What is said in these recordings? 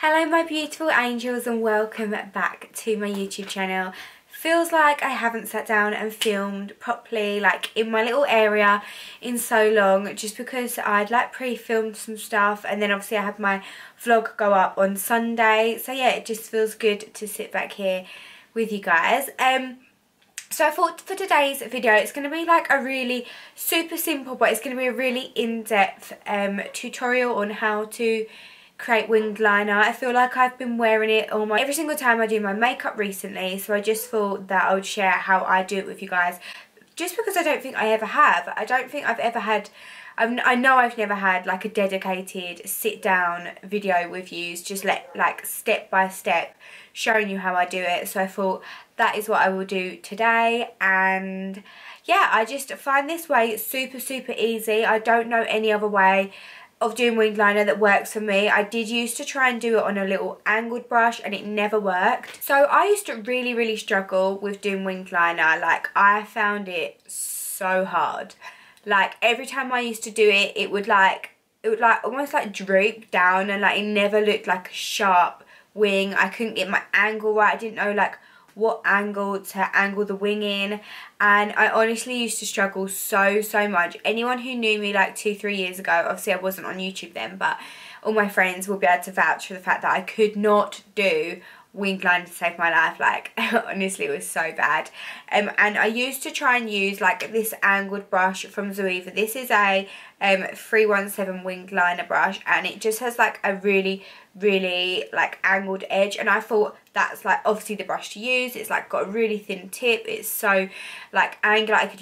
Hello my beautiful angels and welcome back to my YouTube channel. Feels like I haven't sat down and filmed properly like in my little area in so long, just because I'd like pre-filmed some stuff and then obviously I have my vlog go up on Sunday. So yeah, it just feels good to sit back here with you guys. So I thought for today's video it's going to be like a really super simple, but it's going to be a really in-depth tutorial on how to create winged liner. I feel like I've been wearing it every single time I do my makeup recently, so I just thought that I would share how I do it with you guys, just because I don't think I ever have. I don't think I've ever had, I know I've never had like a dedicated sit down video with you, just like step by step showing you how I do it. So I thought that is what I will do today, and yeah, I just find this way super easy. I don't know any other way of doing winged liner that works for me. I did used to try and do it on a little angled brush and it never worked. So I used to really struggle with doing winged liner. Like, I found it so hard. Like, every time I used to do it, it would almost like droop down, and like it never looked like a sharp wing. I couldn't get my angle right. I didn't know like what angle to angle the wing in, and I honestly used to struggle so much. Anyone who knew me like 2-3 years ago, obviously I wasn't on YouTube then, but all my friends will be able to vouch for the fact that I could not do winged liner to save my life. Like, honestly, it was so bad. And I used to try and use like this angled brush from Zoeva. This is a 317 winged liner brush, and it just has like a really like angled edge, and I thought that's like obviously the brush to use. It's like got a really thin tip, it's so like angular, I could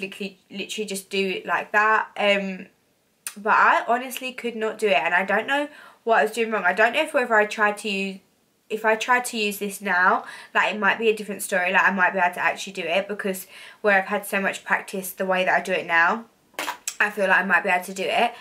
literally just do it like that. But I honestly could not do it, and I don't know what I was doing wrong. I don't know if I tried to use this now, like it might be a different story. Like, I might be able to actually do it, because where I've had so much practice the way that I do it now, I feel like I might be able to do it.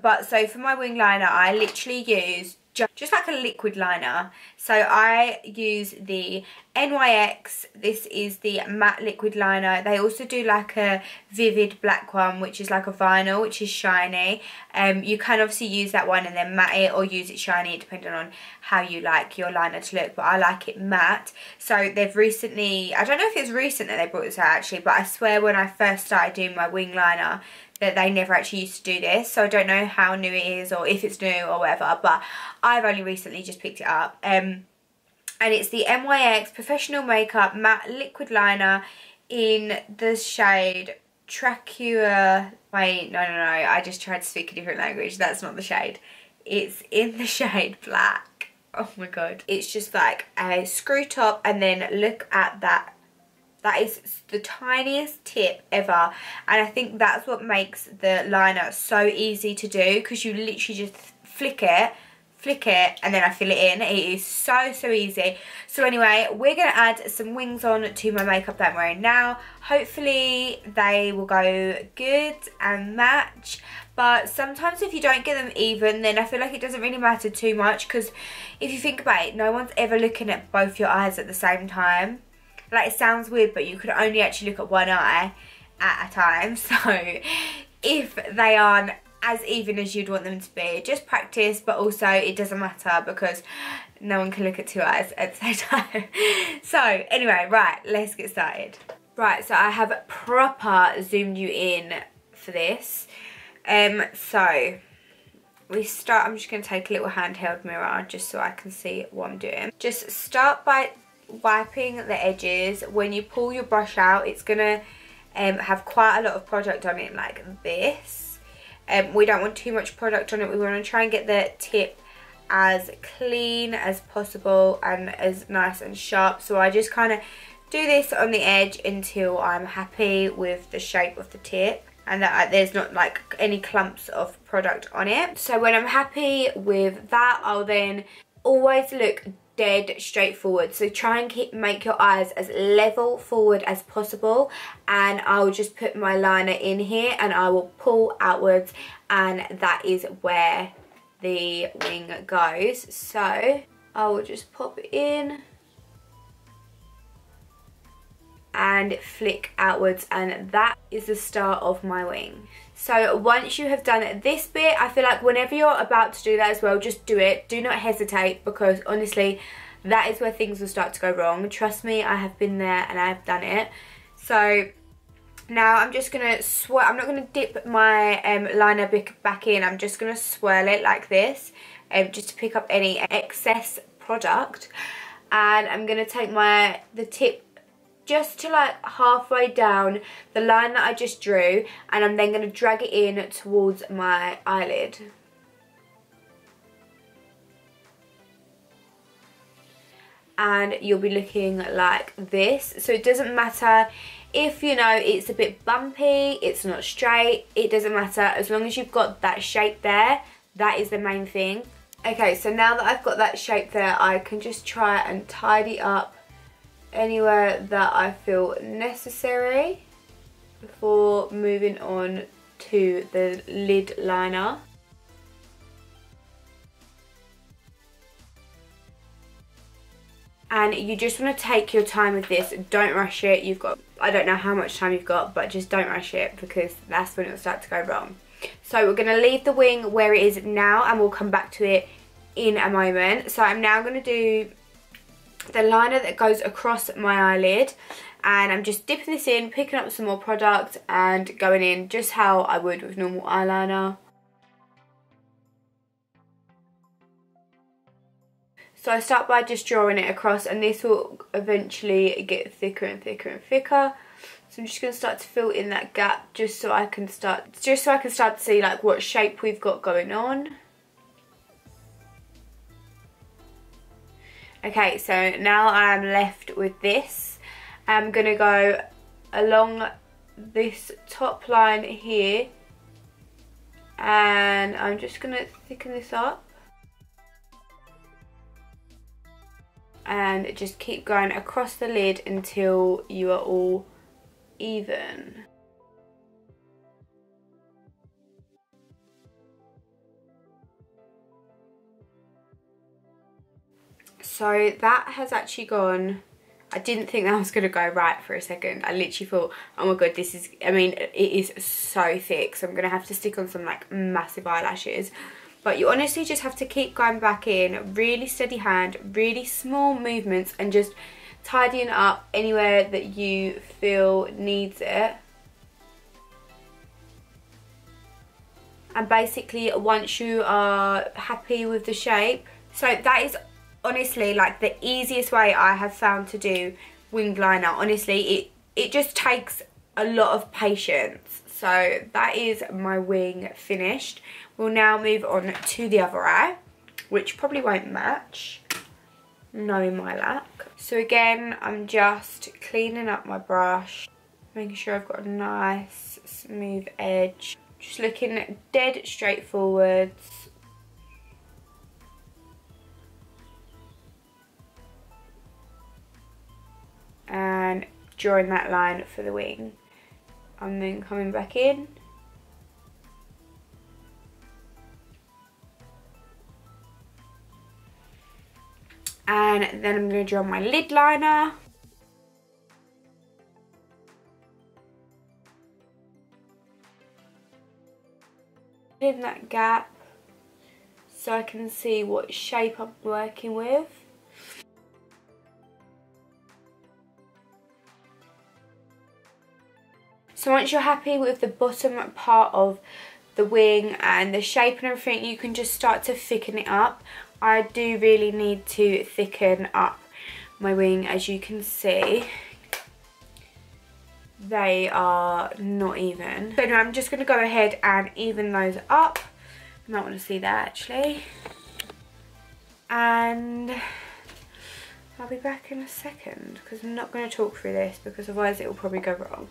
But so for my wing liner, I literally use just like a liquid liner. So I use the NYX. This is the matte liquid liner. They also do like a vivid black one, which is like a vinyl, which is shiny. You can obviously use that one and then matte it, or use it shiny, depending on how you like your liner to look, but I like it matte. So they've recently, I don't know if it's recent that they brought this out actually, but I swear when I first started doing my wing liner that they never actually used to do this, so I don't know how new it is or if it's new or whatever, but I've only recently just picked it up. And it's the NYX Professional Makeup Matte Liquid Liner in the shade Tracua. Wait, no, I just tried to speak a different language. That's not the shade. It's in the shade Black. Oh my god. It's just like a screw top, and then look at that. That is the tiniest tip ever, and I think that's what makes the liner so easy to do, because you literally just flick it, and then I fill it in. It is so easy. So anyway, we're going to add some wings on to my makeup that I'm wearing now. Hopefully they will go good and match, but sometimes if you don't get them even, then I feel like it doesn't really matter too much, because if you think about it, no one's ever looking at both your eyes at the same time. Like, it sounds weird, but you could only actually look at one eye at a time. So if they aren't as even as you'd want them to be, just practice. But also it doesn't matter, because no one can look at two eyes at the same time. So anyway, right, let's get started. Right, so I have proper zoomed you in for this. So we start, I'm just going to take a little handheld mirror just so I can see what I'm doing. Just start by wiping the edges. When you pull your brush out, it's gonna have quite a lot of product on it like this. We don't want too much product on it. We want to try and get the tip as clean as possible and as nice and sharp. So I just kind of do this on the edge until I'm happy with the shape of the tip, and that there's not like any clumps of product on it. So when I'm happy with that, I'll then always look dead straight forward. So try and make your eyes as level forward as possible, and I'll just put my liner in here and I will pull outwards, and that is where the wing goes. So I will just pop it in and flick outwards, and that is the start of my wing. So once you have done this bit, I feel like whenever you're about to do that as well, just do it. Do not hesitate, because honestly, that is where things will start to go wrong. Trust me, I have been there and I have done it. So now I'm just going to swirl. I'm not going to dip my liner back in. I'm just going to swirl it like this, just to pick up any excess product. And I'm going to take the tip just to like halfway down the line that I just drew, and I'm then going to drag it in towards my eyelid. And you'll be looking like this. So it doesn't matter if, you know, it's a bit bumpy, it's not straight, it doesn't matter, as long as you've got that shape there. That is the main thing. Okay, so now that I've got that shape there, I can just try and tidy up anywhere that I feel necessary before moving on to the lid liner. And you just want to take your time with this. Don't rush it. You've got, I don't know how much time you've got, but just don't rush it, because that's when it'll start to go wrong. So we're going to leave the wing where it is now, and we'll come back to it in a moment. So I'm now going to do the liner that goes across my eyelid, and I'm just dipping this in, picking up some more product and going in just how I would with normal eyeliner. So I start by just drawing it across, and this will eventually get thicker and thicker and thicker. So I'm just going to start to fill in that gap just so I can start to see like what shape we've got going on. Okay, so now I'm left with this. I'm going to go along this top line here, and I'm just going to thicken this up. And just keep going across the lid until you are all even. So that has actually gone. I didn't think that was going to go right for a second. I literally thought, oh my god, this is, I mean, it is so thick, so I'm going to have to stick on some like massive eyelashes. But you honestly just have to keep going back in, really steady hand, really small movements, and just tidying up anywhere that you feel needs it. And basically, once you are happy with the shape, so that is honestly like the easiest way I have found to do winged liner. Honestly, it just takes a lot of patience. So that is my wing finished. We'll now move on to the other eye, which probably won't match, knowing my luck. So again, I'm just cleaning up my brush, making sure I've got a nice smooth edge. Just looking dead straight forwards. And drawing that line for the wing. And then coming back in. And then I'm going to draw my lid liner. In that gap so I can see what shape I'm working with. So once you're happy with the bottom part of the wing and the shape and everything, you can just start to thicken it up. I do really need to thicken up my wing, as you can see. They are not even. So now I'm just going to go ahead and even those up. You might want to see that actually. And I'll be back in a second, because I'm not going to talk through this, because otherwise it will probably go wrong.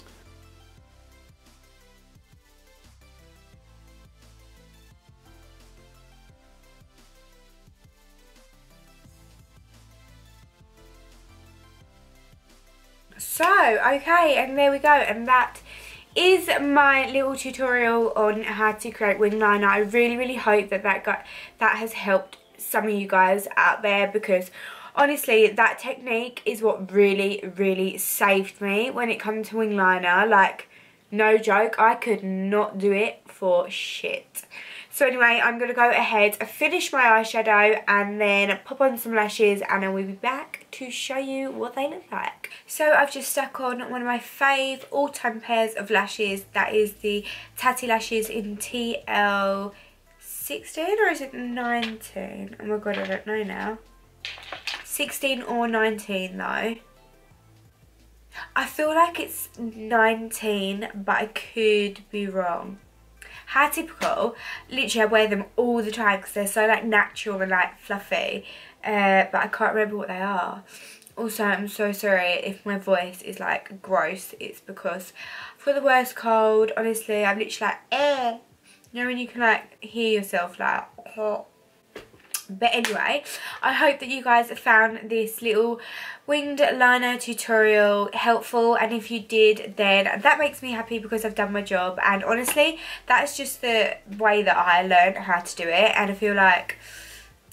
So, okay, and there we go, and that is my little tutorial on how to create wing liner. I really hope that that has helped some of you guys out there, because Honestly, that technique is what really saved me when it comes to wing liner. Like, no joke, I could not do it for shit. So anyway, I'm going to go ahead, finish my eyeshadow and then pop on some lashes, and then we'll be back to show you what they look like. So I've just stuck on one of my fave all-time pairs of lashes. That is the Tatty Lashes in TL16, or is it 19? Oh my god, I don't know now. 16 or 19 though. I feel like it's 19, but I could be wrong. How typical. Literally, I wear them all the time because they're so like natural and like fluffy. But I can't remember what they are. Also, I'm so sorry if my voice is like gross. It's because I've got the worst cold. Honestly, I'm literally like, eh. You know when you can like hear yourself like, oh. But anyway, I hope that you guys found this little winged liner tutorial helpful, and if you did, then that makes me happy because I've done my job. And honestly, that's just the way that I learned how to do it, and I feel like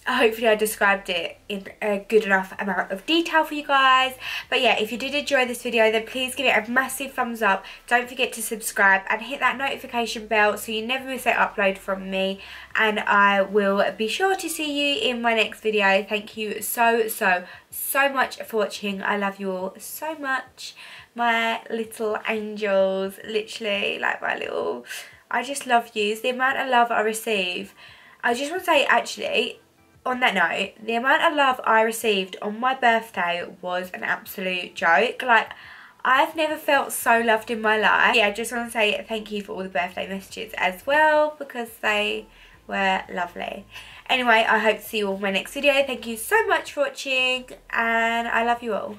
hopefully I described it in a good enough amount of detail for you guys. But yeah, if you did enjoy this video, then please give it a massive thumbs up. Don't forget to subscribe and hit that notification bell so you never miss an upload from me. And I will be sure to see you in my next video. Thank you so much for watching. I love you all so much. My little angels, literally, like my little, I just love you. The amount of love I receive. I just want to say, actually, on that note, the amount of love I received on my birthday was an absolute joke. Like, I've never felt so loved in my life. Yeah, I just want to say thank you for all the birthday messages as well, because they were lovely. Anyway, I hope to see you all in my next video. Thank you so much for watching, and I love you all.